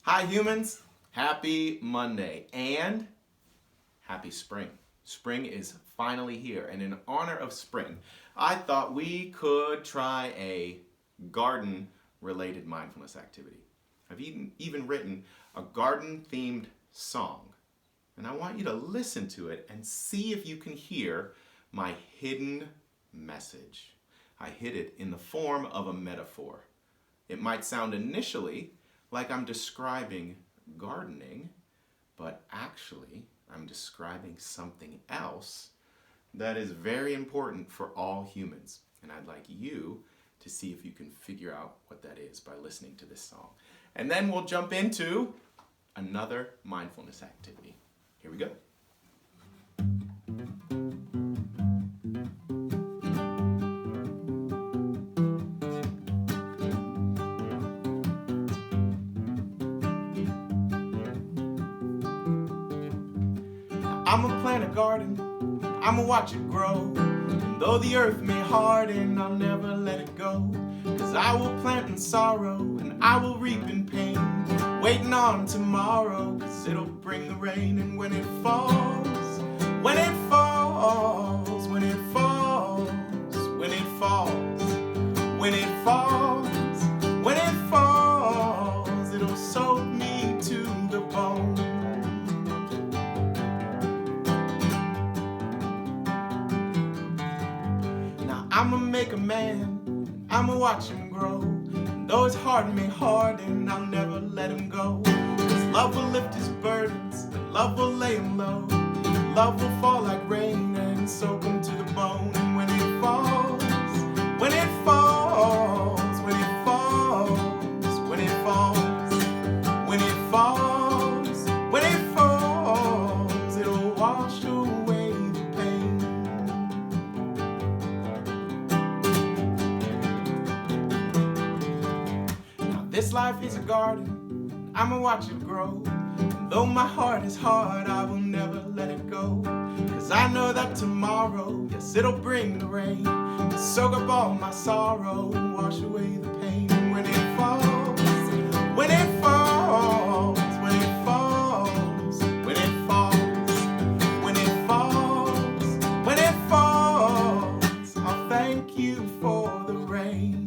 Hi humans, happy Monday and happy spring. Spring is finally here, and in honor of spring, I thought we could try a garden related mindfulness activity. I've even written a garden themed song, and I want you to listen to it and see if you can hear my hidden message. I hid it in the form of a metaphor. It might sound initially like I'm describing gardening, but actually I'm describing something else that is very important for all humans. And I'd like you to see if you can figure out what that is by listening to this song. And then we'll jump into another mindfulness activity. Here we go. I'ma plant a garden, I'ma watch it grow. And though the earth may harden, I'll never let it go. Cause I will plant in sorrow and I will reap in pain, waiting on tomorrow, cause it'll bring the rain. And when it falls, when it falls, when it falls, when it falls, when it falls, when it falls, it'll soak me to the bone. I'ma make a man, I'ma watch him grow. And though his heart may harden, I'll never let him go. Cause love will lift his burdens, and love will lay him low. Love will fall like rain and soak him to the bone. And when it falls, when it falls, when it falls, when it falls, when it falls, when it falls, it'll wash away the pain. This life is a garden, I'ma watch it grow. And though my heart is hard, I will never let it go. Cause I know that tomorrow, yes, it'll bring the rain, to soak up all my sorrow and wash away the pain. And when it falls, when it falls, when it falls, when it falls, when it falls, when it falls, I'll thank you for the rain.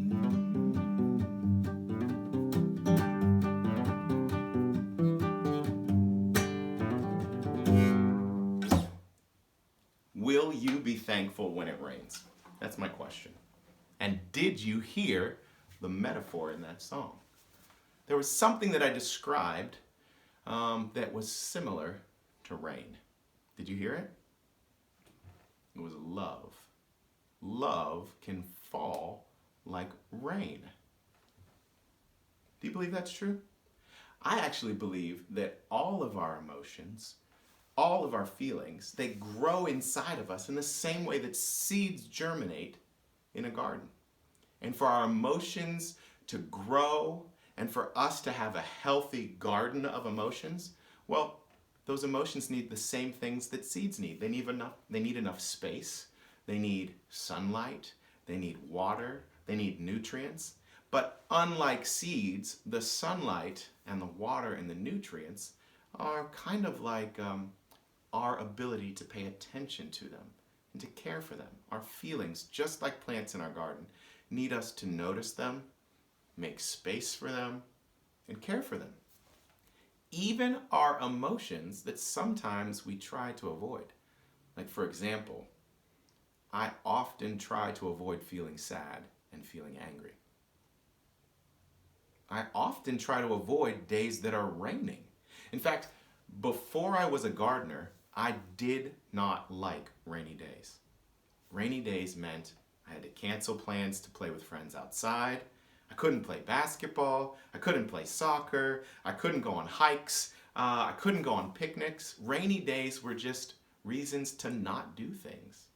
Will you be thankful when it rains? That's my question. And did you hear the metaphor in that song? There was something that I described that was similar to rain. Did you hear it? It was love. Love can fall like rain. Do you believe that's true? I actually believe that all of our emotions, all of our feelings, they grow inside of us in the same way that seeds germinate in a garden. And for our emotions to grow and for us to have a healthy garden of emotions, well, those emotions need the same things that seeds need. They need enough space, they need sunlight, they need water, they need nutrients. But unlike seeds, the sunlight and the water and the nutrients are kind of like our ability to pay attention to them and to care for them. Our feelings, just like plants in our garden, need us to notice them, make space for them, and care for them. Even our emotions that sometimes we try to avoid. Like, for example, I often try to avoid feeling sad and feeling angry. I often try to avoid days that are raining. In fact, before I was a gardener, I did not like rainy days. Rainy days meant I had to cancel plans to play with friends outside. I couldn't play basketball. I couldn't play soccer. I couldn't go on hikes. I couldn't go on picnics. Rainy days were just reasons to not do things.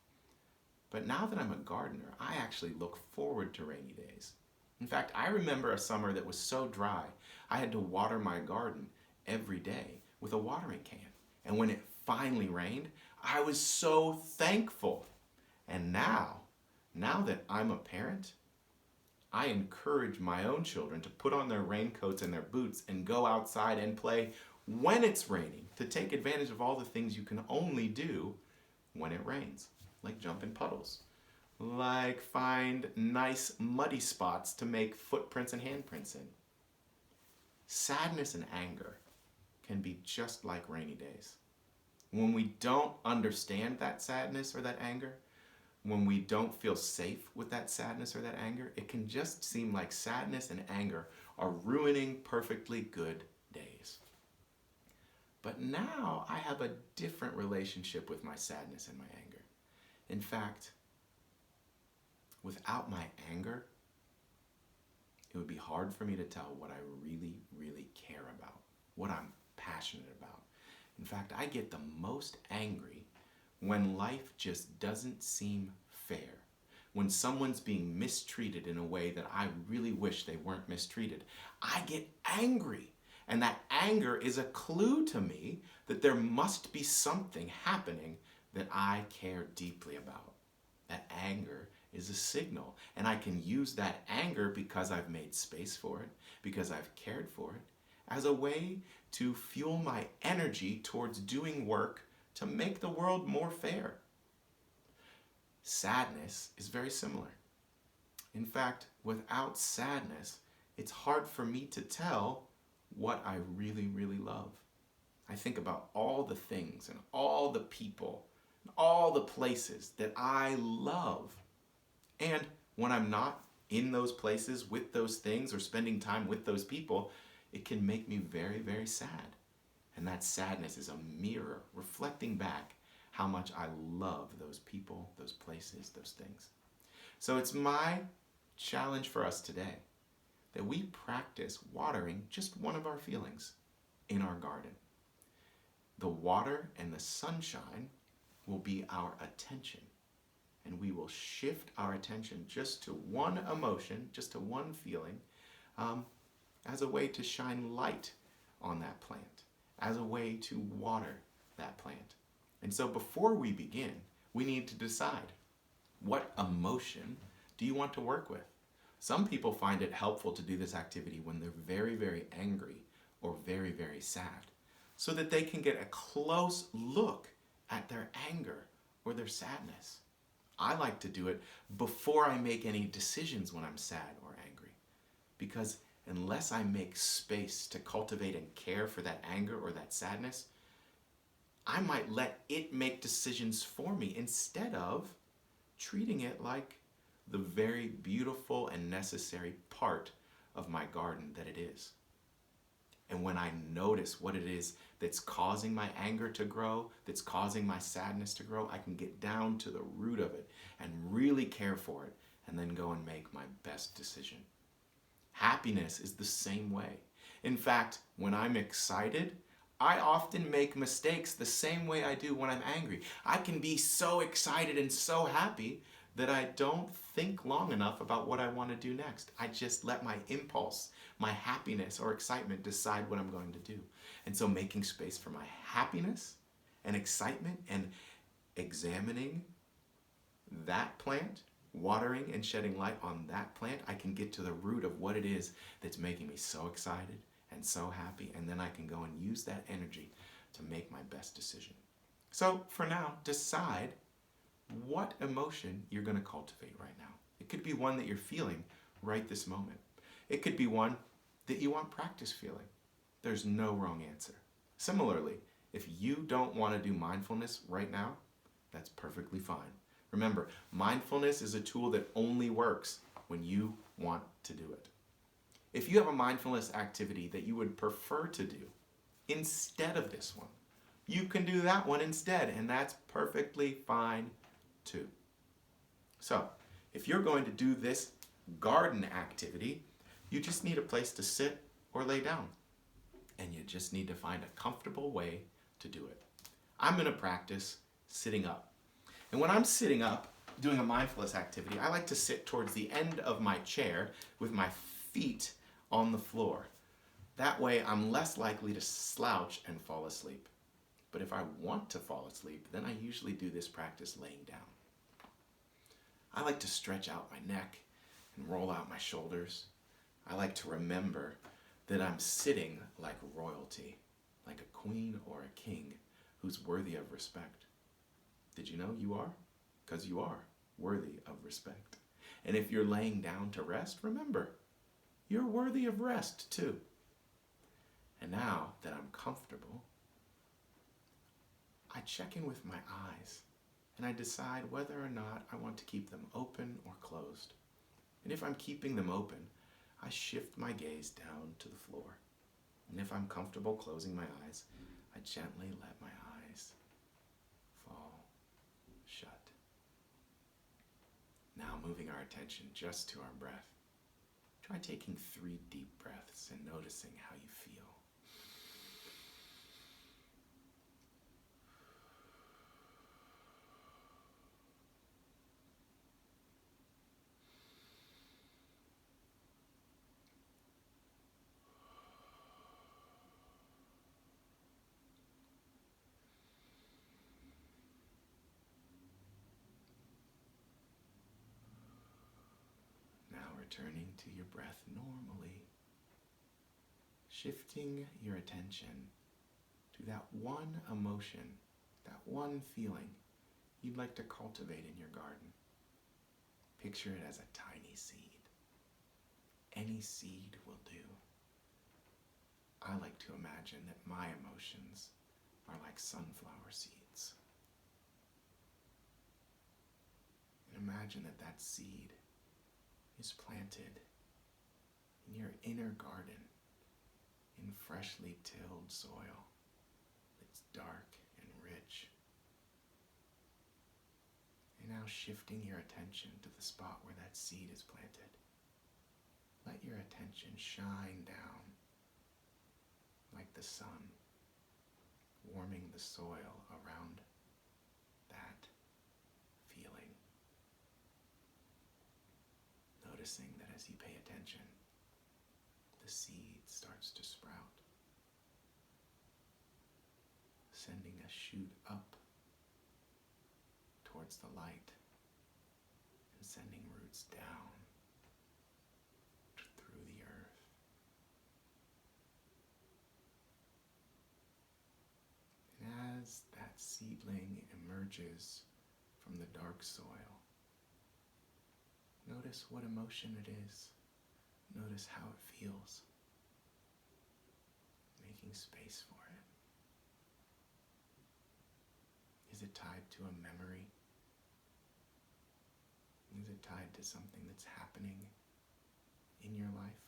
But now that I'm a gardener, I actually look forward to rainy days. In fact, I remember a summer that was so dry, I had to water my garden every day with a watering can. And when it finally rained, I was so thankful. And now that I'm a parent, I encourage my own children to put on their raincoats and their boots and go outside and play when it's raining, to take advantage of all the things you can only do when it rains, like jump in puddles, like find nice muddy spots to make footprints and handprints in. Sadness and anger can be just like rainy days. When we don't understand that sadness or that anger, when we don't feel safe with that sadness or that anger, it can just seem like sadness and anger are ruining perfectly good days. But now I have a different relationship with my sadness and my anger. In fact, without my anger, it would be hard for me to tell what I really, really care about, what I'm passionate about. In fact, I get the most angry when life just doesn't seem fair. When someone's being mistreated in a way that I really wish they weren't mistreated, I get angry. And that anger is a clue to me that there must be something happening that I care deeply about. That anger is a signal, and I can use that anger because I've made space for it, because I've cared for it, as a way to fuel my energy towards doing work to make the world more fair. Sadness is very similar. In fact, without sadness, it's hard for me to tell what I really, really love. I think about all the things and all the people and all the places that I love. And when I'm not in those places with those things or spending time with those people, it can make me very, very sad. And that sadness is a mirror reflecting back how much I love those people, those places, those things. So it's my challenge for us today that we practice watering just one of our feelings in our garden. The water and the sunshine will be our attention, and we will shift our attention just to one emotion, just to one feeling, as a way to shine light on that plant, as a way to water that plant. And so before we begin, we need to decide, what emotion do you want to work with? Some people find it helpful to do this activity when they're very, very angry or very, very sad, so that they can get a close look at their anger or their sadness. I like to do it before I make any decisions when I'm sad or angry, because unless I make space to cultivate and care for that anger or that sadness, I might let it make decisions for me instead of treating it like the very beautiful and necessary part of my garden that it is. And when I notice what it is that's causing my anger to grow, that's causing my sadness to grow, I can get down to the root of it and really care for it, and then go and make my best decision. Happiness is the same way. In fact, when I'm excited, I often make mistakes the same way I do when I'm angry. I can be so excited and so happy that I don't think long enough about what I want to do next. I just let my impulse, my happiness or excitement decide what I'm going to do. And so making space for my happiness and excitement and examining that plant, watering and shedding light on that plant, I can get to the root of what it is that's making me so excited and so happy, and then I can go and use that energy to make my best decision. So for now, decide what emotion you're going to cultivate right now. It could be one that you're feeling right this moment. It could be one that you want practice feeling. There's no wrong answer. Similarly, if you don't want to do mindfulness right now, that's perfectly fine. Remember, mindfulness is a tool that only works when you want to do it. If you have a mindfulness activity that you would prefer to do instead of this one, you can do that one instead, and that's perfectly fine too. So, if you're going to do this garden activity, you just need a place to sit or lay down, and you just need to find a comfortable way to do it. I'm going to practice sitting up. And when I'm sitting up doing a mindfulness activity, I like to sit towards the end of my chair with my feet on the floor. That way I'm less likely to slouch and fall asleep. But if I want to fall asleep, then I usually do this practice laying down. I like to stretch out my neck and roll out my shoulders. I like to remember that I'm sitting like royalty, like a queen or a king who's worthy of respect. Did you know you are? Because you are worthy of respect. And if you're laying down to rest, remember, you're worthy of rest too. And now that I'm comfortable, I check in with my eyes and I decide whether or not I want to keep them open or closed. And if I'm keeping them open, I shift my gaze down to the floor. And if I'm comfortable closing my eyes, I gently let my eyes fall shut. Now moving our attention just to our breath. Try taking 3 deep breaths and noticing how you feel. Now returning to your breath normally, shifting your attention to that one emotion, that one feeling you'd like to cultivate in your garden. Picture it as a tiny seed. Any seed will do. I like to imagine that my emotions are like sunflower seeds. And imagine that that seed is planted in your inner garden in freshly tilled soil that's dark and rich. And now shifting your attention to the spot where that seed is planted. Let your attention shine down like the sun, warming the soil around that feeling. Noticing that as you pay attention, the seed starts to sprout, sending a shoot up towards the light and sending roots down through the earth. And as that seedling emerges from the dark soil, notice what emotion it is. Notice how it feels. Making space for it. Is it tied to a memory? Is it tied to something that's happening in your life?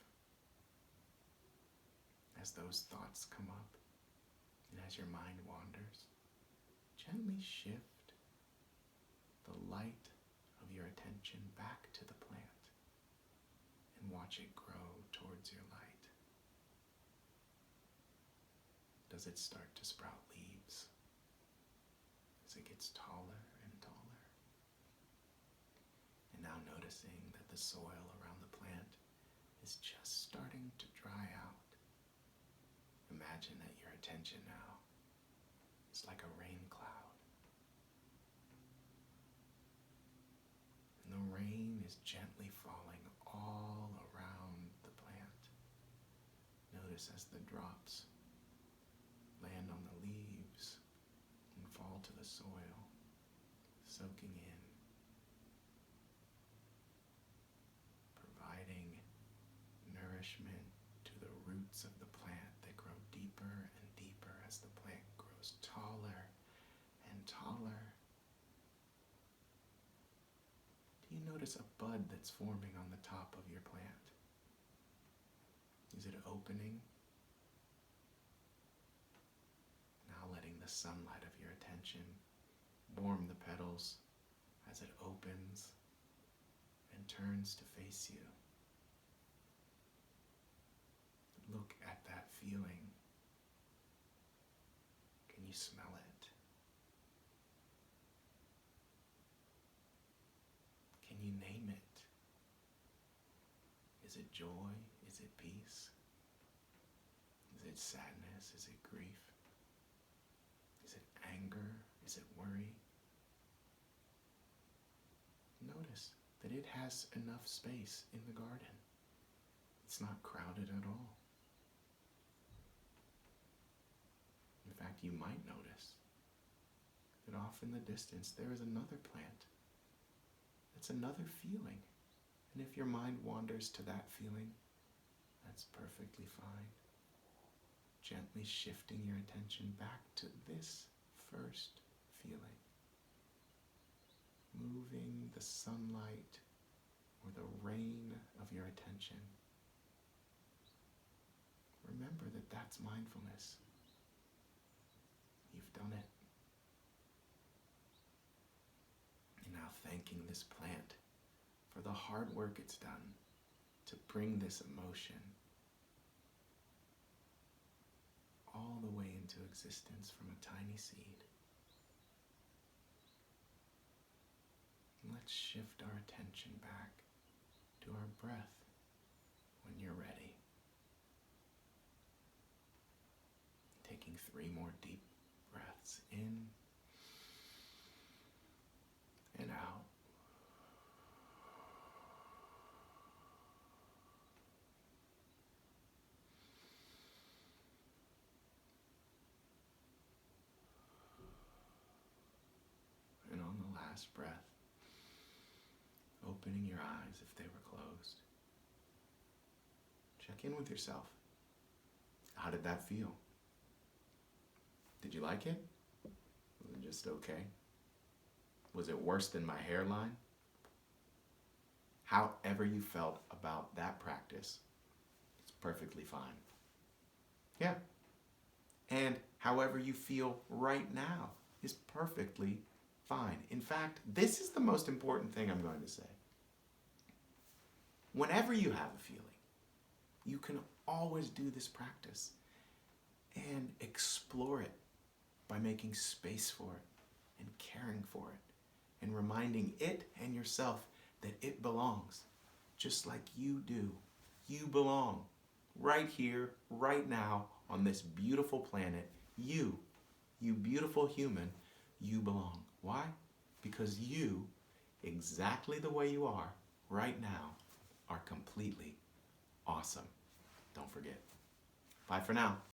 As those thoughts come up and as your mind wanders, gently shift the light of your attention back to the plant and watch it grow towards your light. Does it start to sprout leaves as it gets taller and taller? And now noticing that the soil around the plant is just starting to dry out. Imagine that your attention now is like a rain cloud. And the rain is gently falling all around the plant. Notice as the drops land on the leaves and fall to the soil, soaking in, providing nourishment to the roots of the plant that grow deeper and deeper as the plant grows taller and taller. Do you notice a bud that's forming on the top of your plant? Is it opening? Now letting the sunlight of your attention warm the petals as it opens and turns to face you. Look at that feeling. Can you smell it? Can you name it? Is it joy? Is it peace? Is it sadness? Is it grief? Is it anger? Is it worry? Notice that it has enough space in the garden. It's not crowded at all. In fact, you might notice that off in the distance there is another plant. It's another feeling. And if your mind wanders to that feeling, that's perfectly fine. Gently shifting your attention back to this first feeling. Moving the sunlight or the rain of your attention. Remember that that's mindfulness. You've done it. You're now thanking this plant for the hard work it's done to bring this emotion all the way into existence from a tiny seed. Let's shift our attention back to our breath when you're ready. Taking 3 more deep breaths in and out. And on the last breath, opening your eyes if they were closed. Check in with yourself. How did that feel? Did you like it? Was it just okay? Was it worse than my hairline? However you felt about that practice, it's perfectly fine. Yeah. And however you feel right now is perfectly fine. In fact, this is the most important thing I'm going to say. Whenever you have a feeling, you can always do this practice and explore it by making space for it and caring for it and reminding it and yourself that it belongs just like you do. You belong right here, right now on this beautiful planet. You beautiful human, you belong. Why? Because you, exactly the way you are right now, are completely awesome. Don't forget. Bye for now.